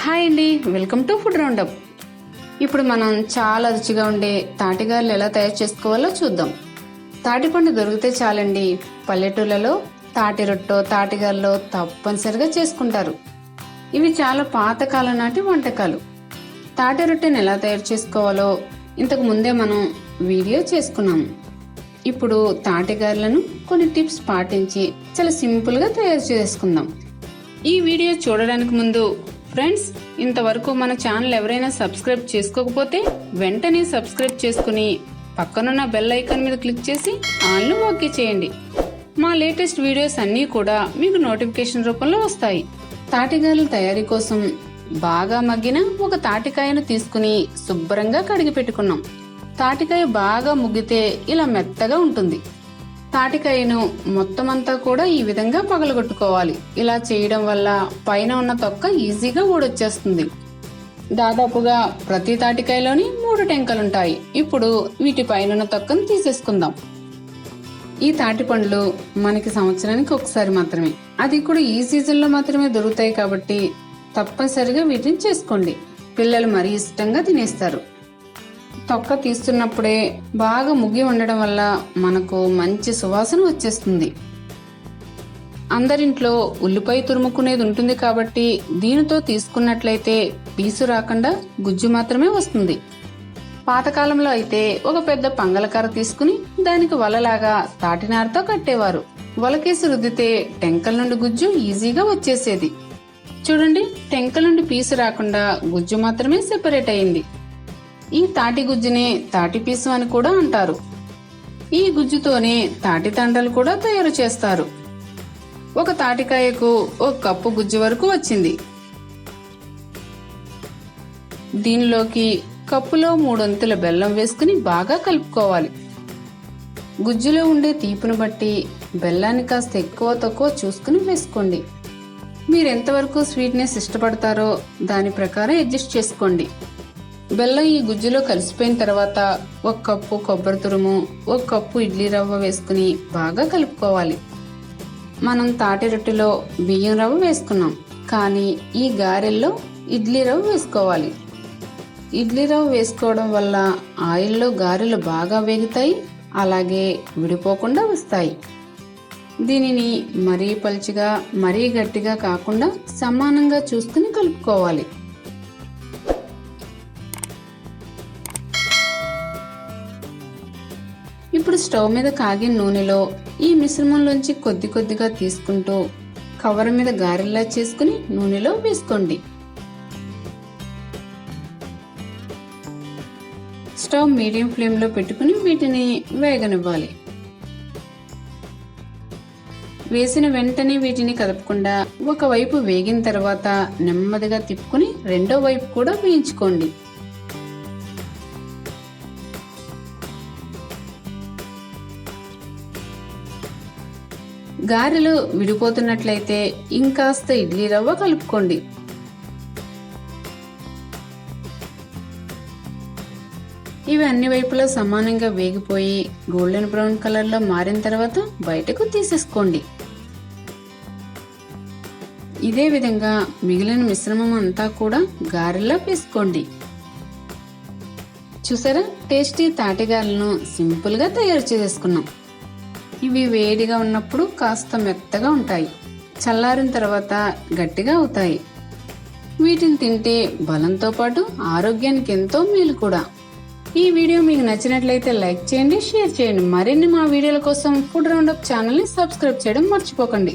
Hi అండి, welcome to food round up. ఇప్పుడు మనం చాలా రుచిగా ఉండే తాటిగారెలు ఎలా తయారు చేసుకోవాలో చూద్దాం. తాటిపండు దొరికితే చాలండి, పల్లెటూళ్ళలో తాటి రొట్టో తాటిగారెలో తప్పనిసరిగా చేసుకుంటారు. ఇవి చాలా పాతకాలం నాటి వంటకాలు. తాటి రొట్టెని ఎలా తయారు చేసుకోవాలో ఇంతకు ముందే మనం వీడియో చేసుకున్నాము. ఇప్పుడు తాటిగారెలను కొన్ని టిప్స్ పాటించి చాలా సింపుల్ గా తయారు చేసుకుందాం. ఈ వీడియో చూడడానికి ముందు ఫ్రెండ్స్, ఇంతవరకు మన ఛానల్ ఎవరైనా సబ్స్క్రైబ్ చేసుకోకపోతే వెంటనే సబ్స్క్రైబ్ చేసుకుని పక్కనున్న బెల్ ఐకాన్ మీద క్లిక్ చేసి ఆల్ను ఓకే చేయండి. మా లేటెస్ట్ వీడియోస్ అన్నీ కూడా మీకు నోటిఫికేషన్ రూపంలో వస్తాయి. తాటిగారెల తయారీ కోసం బాగా మగ్గిన ఒక తాటికాయను తీసుకుని శుభ్రంగా కడిగి పెట్టుకున్నాం. తాటికాయ బాగా ముగ్గితే ఇలా మెత్తగా ఉంటుంది. తాటికాయను మొత్తం అంతా కూడా ఈ విధంగా పగలగొట్టుకోవాలి. ఇలా చేయడం వల్ల పైన ఉన్న తొక్క ఈజీగా ఊడొచ్చేస్తుంది. దాదాపుగా ప్రతి తాటికాయలోని 3 టెంకలుంటాయి. ఇప్పుడు వీటి పైన తొక్కను తీసేసుకుందాం. ఈ తాటి పండ్లు మనకి సంవత్సరానికి ఒకసారి మాత్రమే, అది కూడా ఈ సీజన్ లో మాత్రమే దొరుకుతాయి కాబట్టి తప్పనిసరిగా వీటిని చేసుకోండి. పిల్లలు మరీ ఇష్టంగా తినేస్తారు. తొక్క తీస్తున్నప్పుడే బాగా ముగ్గి ఉండడం వల్ల మనకు మంచి సువాసన వచ్చేస్తుంది. అందరింట్లో ఉల్లిపాయ తురుముకునేది ఉంటుంది కాబట్టి దీనితో తీసుకున్నట్లయితే పీసు రాకుండా గుజ్జు మాత్రమే వస్తుంది. పాతకాలంలో అయితే ఒక పెద్ద పంగలకర్ర తీసుకుని దానికి వలలాగా తాటినారతో కట్టేవారు. వలకేసి రుద్దితే టెంకల నుండి గుజ్జు ఈజీగా వచ్చేసేది. చూడండి, టెంకల నుండి పీసు రాకుండా గుజ్జు మాత్రమే సెపరేట్ అయింది. ఈ తాటి గుజ్జునే తాటి పీసు అని కూడా అంటారు. ఈ గుజ్జుతోనే తాటి తండలు కూడా తయారు చేస్తారు. ఒక తాటికాయకు 1 కప్పు గుజ్జు వరకు వచ్చింది. దీనిలోకి కప్పులో 3 వంతుల బెల్లం వేసుకుని బాగా కలుపుకోవాలి. గుజ్జులో ఉండే తీపును బట్టి బెల్లాన్ని కాస్త ఎక్కువ తక్కువ చూసుకుని వేసుకోండి. మీరెంతవరకు స్వీట్నెస్ ఇష్టపడతారో దాని ప్రకారం అడ్జస్ట్ చేసుకోండి. బెల్లం ఈ గుజ్జులో కలిసిపోయిన తర్వాత 1 కప్పు కొబ్బరి తురుము, 1 కప్పు ఇడ్లీ రవ్వ వేసుకుని బాగా కలుపుకోవాలి. మనం తాటి రొట్టెలో బియ్యం రవ్వ వేసుకున్నాం, కానీ ఈ గారెల్లో ఇడ్లీ రవ్వ వేసుకోవాలి. ఇడ్లీ రవ్వ వేసుకోవడం వల్ల ఆయిల్లో గారెలు బాగా వేగుతాయి, అలాగే విడిపోకుండా వస్తాయి. దీనిని మరీ పలుచగా మరీ గట్టిగా కాకుండా సమానంగా చూసుకుని కలుపుకోవాలి. ఇప్పుడు స్టవ్ మీద కాగిన నూనెలో ఈ మిశ్రమంలోంచి కొద్ది కొద్దిగా తీసుకుంటూ కవర్ మీద గారెల్లా చేసుకుని నూనెలో వేసుకోండి. స్టవ్ మీడియం ఫ్లేమ్ లో పెట్టుకుని వీటిని వేగనివ్వాలి. వేసిన వెంటనే వీటిని కదపకుండా ఒకవైపు వేగిన తర్వాత నెమ్మదిగా తిప్పుకుని రెండో వైపు కూడా వేయించుకోండి. గారెలు విడిపోతున్నట్లయితే ఇంకాస్త ఇడ్లీ రవ్వ కలుపుకోండి. ఇవి అన్ని వైపులా సమానంగా వేగిపోయి గోల్డెన్ బ్రౌన్ కలర్ లో మారిన తర్వాత బయటకు తీసేసుకోండి. ఇదే విధంగా మిగిలిన మిశ్రమం అంతా కూడా గారెల్లా వేసుకోండి. చూసారా, టేస్టీ తాటిగారెలను సింపుల్ గా తయారు చేసుకున్నాం. ఇవి వేడిగా ఉన్నప్పుడు కాస్త మెత్తగా ఉంటాయి, చల్లారిన తర్వాత గట్టిగా అవుతాయి. వీటిని తింటే బలంతో పాటు ఆరోగ్యానికి ఎంతో మేలు కూడా. ఈ వీడియో మీకు నచ్చినట్లయితే లైక్ చేయండి, షేర్ చేయండి. మరిన్ని మా వీడియోల కోసం ఫుడ్ రౌండప్ ఛానల్ ని సబ్స్క్రైబ్ చేయడం మర్చిపోకండి.